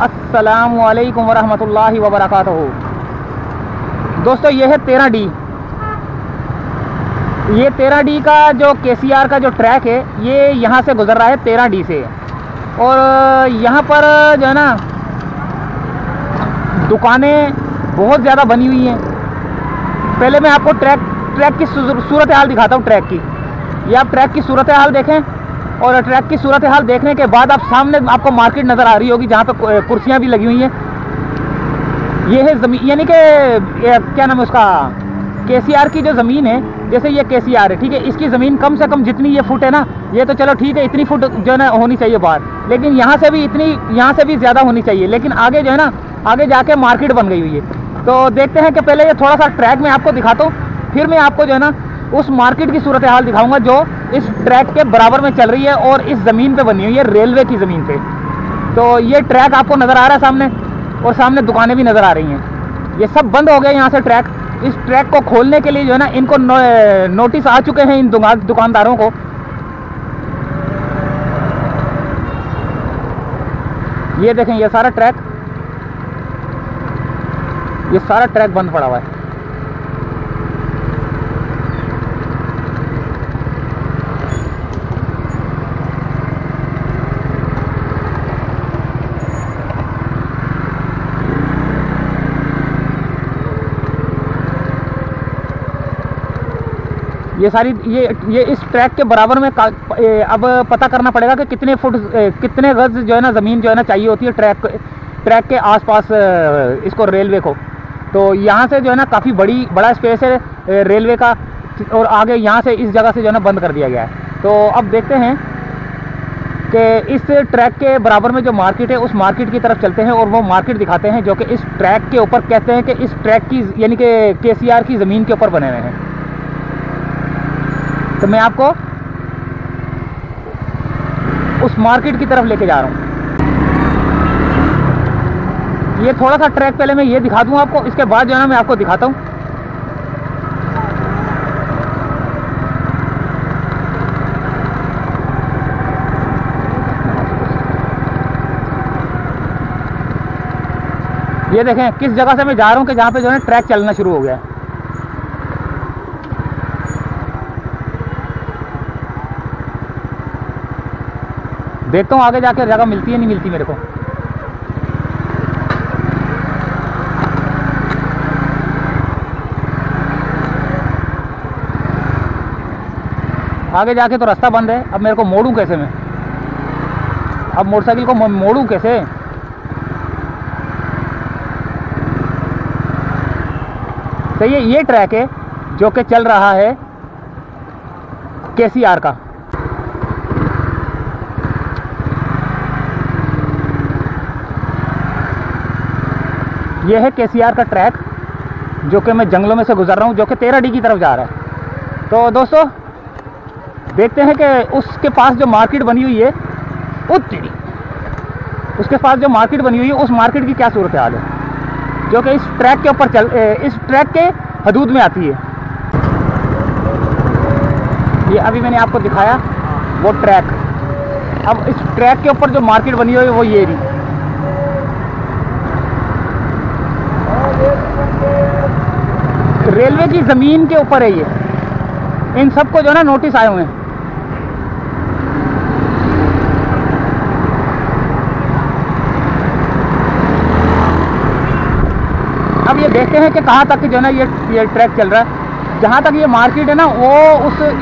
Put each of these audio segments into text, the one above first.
अस्सलामुअलैकुम वरहमतुल्लाहि वबरकातुहू। दोस्तों ये है 13D। ये 13D का जो KCR का जो ट्रैक है ये यहाँ से गुजर रहा है 13D से। और यहाँ पर जो है ना दुकानें बहुत ज़्यादा बनी हुई हैं। पहले मैं आपको ट्रैक की सूरत हाल दिखाता हूँ। ट्रैक की ये आप ट्रैक की सूरत हाल देखें और ट्रैक की सूरत हाल देखने के बाद आप सामने आपको मार्केट नज़र आ रही होगी जहाँ पे कुर्सियाँ भी लगी हुई हैं। ये है ज़मीन, यानी कि क्या नाम है उसका, KCR की जो ज़मीन है। जैसे ये KCR है, ठीक है, इसकी ज़मीन कम से कम जितनी ये फुट है ना, ये तो चलो ठीक है, इतनी फुट जो है ना होनी चाहिए बाहर, लेकिन यहाँ से भी ज़्यादा होनी चाहिए। लेकिन आगे जो है ना, आगे जाके मार्केट बन गई हुई है। तो देखते हैं कि पहले ये थोड़ा सा ट्रैक मैं आपको दिखाता हूँ, फिर मैं आपको जो है ना उस मार्केट की सूरत हाल दिखाऊंगा जो इस ट्रैक के बराबर में चल रही है और इस ज़मीन पे बनी हुई है, रेलवे की ज़मीन पे। तो ये ट्रैक आपको नज़र आ रहा है सामने, और सामने दुकानें भी नज़र आ रही हैं। ये सब बंद हो गया यहाँ से ट्रैक। इस ट्रैक को खोलने के लिए जो है ना इनको नोटिस आ चुके हैं इन दुकानदारों को। ये देखें, ये सारा ट्रैक बंद पड़ा हुआ है। ये इस ट्रैक के बराबर में अब पता करना पड़ेगा कि कितने गज जो है ना ज़मीन जो है ना चाहिए होती है ट्रैक के आसपास इसको रेलवे को। तो यहाँ से जो है ना काफ़ी बड़ा स्पेस है रेलवे का, और आगे यहाँ से इस जगह से जो है ना बंद कर दिया गया है। तो अब देखते हैं कि इस ट्रैक के बराबर में जो मार्केट है उस मार्केट की तरफ चलते हैं और वो मार्केट दिखाते हैं जो कि इस ट्रैक के ऊपर, कहते हैं कि इस ट्रैक की यानी कि KCR की ज़मीन के ऊपर बने हुए हैं। तो मैं आपको उस मार्केट की तरफ लेके जा रहा हूँ। ये थोड़ा सा ट्रैक पहले मैं ये दिखा दूँ आपको, इसके बाद जो है ना मैं आपको दिखाता हूँ। ये देखें किस जगह से मैं जा रहा हूँ कि जहाँ पे जो है ट्रैक चलना शुरू हो गया है। देखता हूँ आगे जाकर जगह मिलती है नहीं मिलती मेरे को। आगे जाके तो रास्ता बंद है। अब मेरे को मोड़ूं कैसे मैं? अब मोटरसाइकिल को मोड़ूं कैसे? तो ये ट्रैक है जो कि चल रहा है KCR का। ये है KCR का ट्रैक जो कि मैं जंगलों में से गुजर रहा हूँ, जो कि 13D की तरफ जा रहा है। तो दोस्तों देखते हैं कि उसके पास जो मार्केट बनी हुई है उसके पास जो मार्केट बनी हुई है उस मार्केट की क्या सूरत हाल है, जो कि इस ट्रैक के ऊपर इस ट्रैक के हदूद में आती है। ये अभी मैंने आपको दिखाया वो ट्रैक। अब इस ट्रैक के ऊपर जो मार्केट बनी हुई है वो ये रही। रेलवे की ज़मीन के ऊपर है ये। इन सबको जो है ना नोटिस आए हुए हैं। अब ये देखते हैं कि कहाँ तक जो है ना ये ट्रैक चल रहा है। जहाँ तक ये मार्केट है ना वो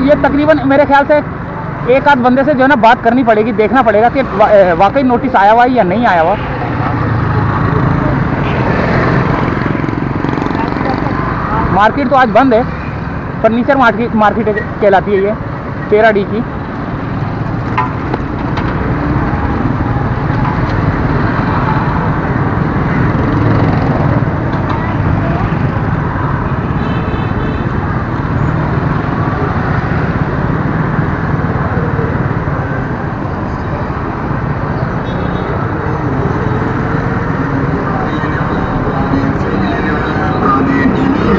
ये तकरीबन मेरे ख्याल से एक आध बंदे से जो है ना बात करनी पड़ेगी, देखना पड़ेगा कि वाकई नोटिस आया हुआ है या नहीं आया हुआ। मार्केट तो आज बंद है, फर्नीचर मार्केट कहलाती है ये 13D की।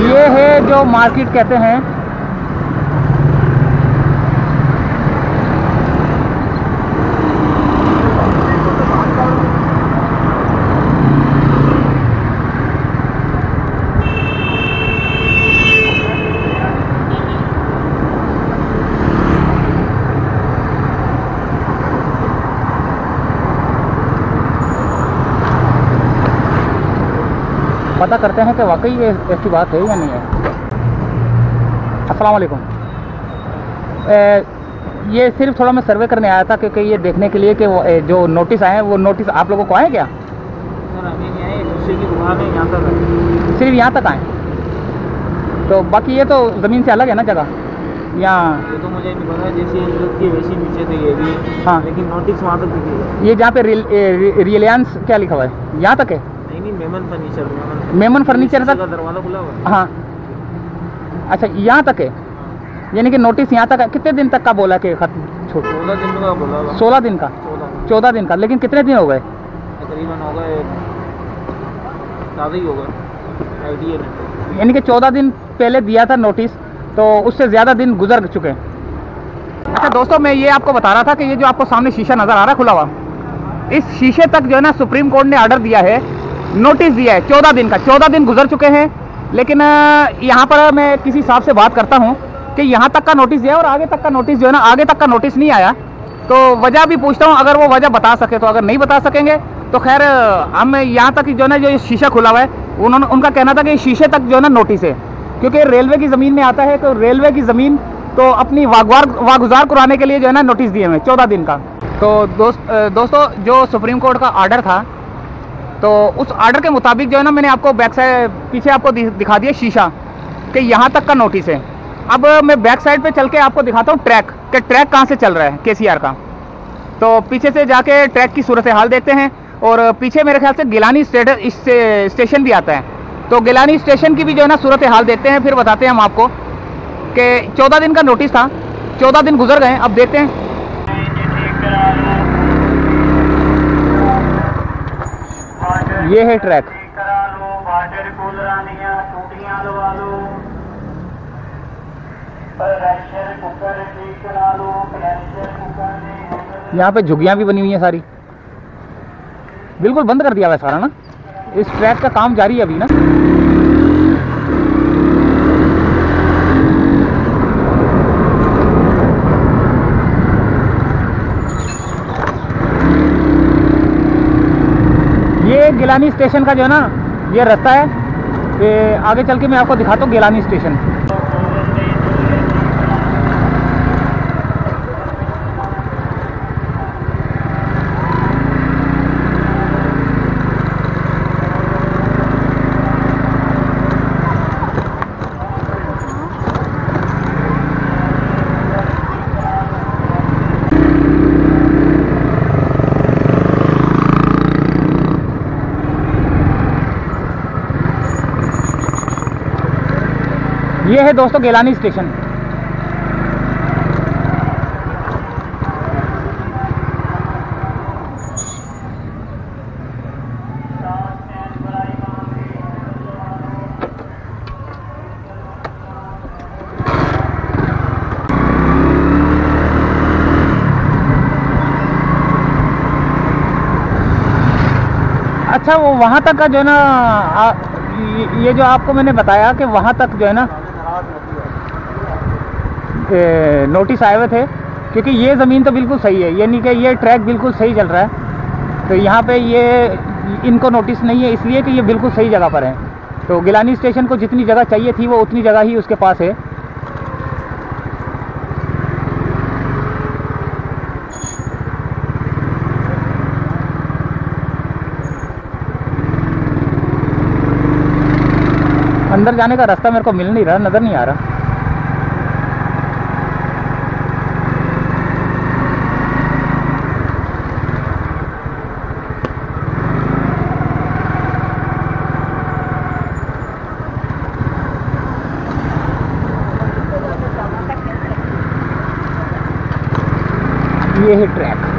ये है जो मार्केट कहते हैं पता करते हैं कि वाकई ये ऐसी बात है या नहीं है। अस्सलाम वालेकुम। ये सिर्फ थोड़ा मैं सर्वे करने आया था क्योंकि ये देखने के लिए कि जो नोटिस आए हैं वो नोटिस आप लोगों को आए क्या? सिर्फ यहाँ तक आए, तो बाकी ये तो ज़मीन से अलग है ना जगह? यहाँ ये तो मुझे नहीं पता, जैसे की वैसी नीचे थे ये भी। हाँ, लेकिन नोटिस वहाँ तक दिखेगा। ये जहाँ पे रिलायंस क्या लिखा हुआ है यहाँ तक है? नहीं, मेमन फर्नीचर। मेमन फर्नीचर तक दरवाजा खुला हुआ है। हाँ, अच्छा यहाँ तक है, यानी कि नोटिस यहाँ तक है। कितने दिन तक का बोला कि खत्म? 14 दिन का बोला। 16 दिन का? 14 दिन का। लेकिन कितने दिन हो गए? तकरीबन हो गए, ज़्यादा ही होगा, आइडिया नहीं। यानी कि 14 दिन पहले दिया था नोटिस, तो उससे ज़्यादा दिन गुजर चुके हैं। अच्छा दोस्तों, मैं ये आपको बता रहा था कि ये जो आपको सामने शीशा नज़र आ रहा है खुला हुआ, इस शीशे तक जो है ना सुप्रीम कोर्ट ने ऑर्डर दिया है, नोटिस दिया है 14 दिन का। 14 दिन गुजर चुके हैं, लेकिन यहाँ पर मैं किसी साहब से बात करता हूँ कि यहाँ तक का नोटिस दिया और आगे तक का नोटिस जो है ना, आगे तक का नोटिस नहीं आया। तो वजह भी पूछता हूँ, अगर वो वजह बता सके तो, अगर नहीं बता सकेंगे तो खैर हम यहाँ तक जो है ना, जो शीशा खुला हुआ है, उनका कहना था कि शीशे तक जो है ना नोटिस है, क्योंकि रेलवे की ज़मीन में आता है, तो रेलवे की ज़मीन तो अपनी वागुजार कराने के लिए जो है ना नोटिस दिए हुए 14 दिन का। तो दोस्तों जो सुप्रीम कोर्ट का ऑर्डर था, तो उस ऑर्डर के मुताबिक जो है ना, मैंने आपको बैक साइड पीछे आपको दिखा दिया शीशा कि यहाँ तक का नोटिस है। अब मैं बैक साइड पे चल के आपको दिखाता हूँ ट्रैक, कि ट्रैक कहाँ से चल रहा है केसीआर का। तो पीछे से जाके ट्रैक की सूरत हाल देखते हैं, और पीछे मेरे ख्याल से गिलानी स्टेशन भी आता है, तो गिलानी स्टेशन की भी जो है ना सूरत हाल देखते हैं, फिर बताते हैं हम आपको कि 14 दिन का नोटिस था, 14 दिन गुजर गए, अब देखते हैं। ये है ट्रैक। यहाँ पे झुग्गियाँ भी बनी हुई हैं सारी, बिल्कुल बंद कर दिया हुआ है सारा ना। इस ट्रैक का काम जारी है अभी ना। ये गिलानी स्टेशन का जो है ना ये रास्ता है, ये आगे चल के मैं आपको दिखाता हूँ गिलानी स्टेशन। ये है दोस्तों गिलानी स्टेशन। अच्छा, वो वहाँ तक का जो है ना, ये जो आपको मैंने बताया कि वहाँ तक जो है ना नोटिस आए हुए थे, क्योंकि ये ज़मीन तो बिल्कुल सही है, ये नहीं कि ये ट्रैक बिल्कुल सही चल रहा है, तो यहाँ पे ये इनको नोटिस नहीं है, इसलिए कि ये बिल्कुल सही जगह पर है। तो गिलानी स्टेशन को जितनी जगह चाहिए थी वो उतनी जगह ही उसके पास है। अंदर जाने का रास्ता मेरे को मिल नहीं रहा, नज़र नहीं आ रहा। ये है ट्रैक।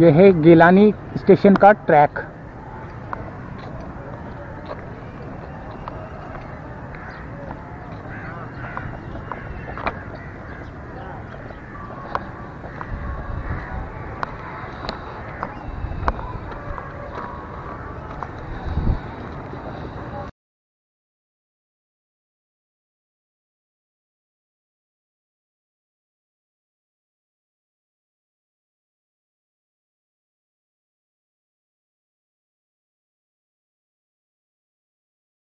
यह है गिलानी स्टेशन का ट्रैक।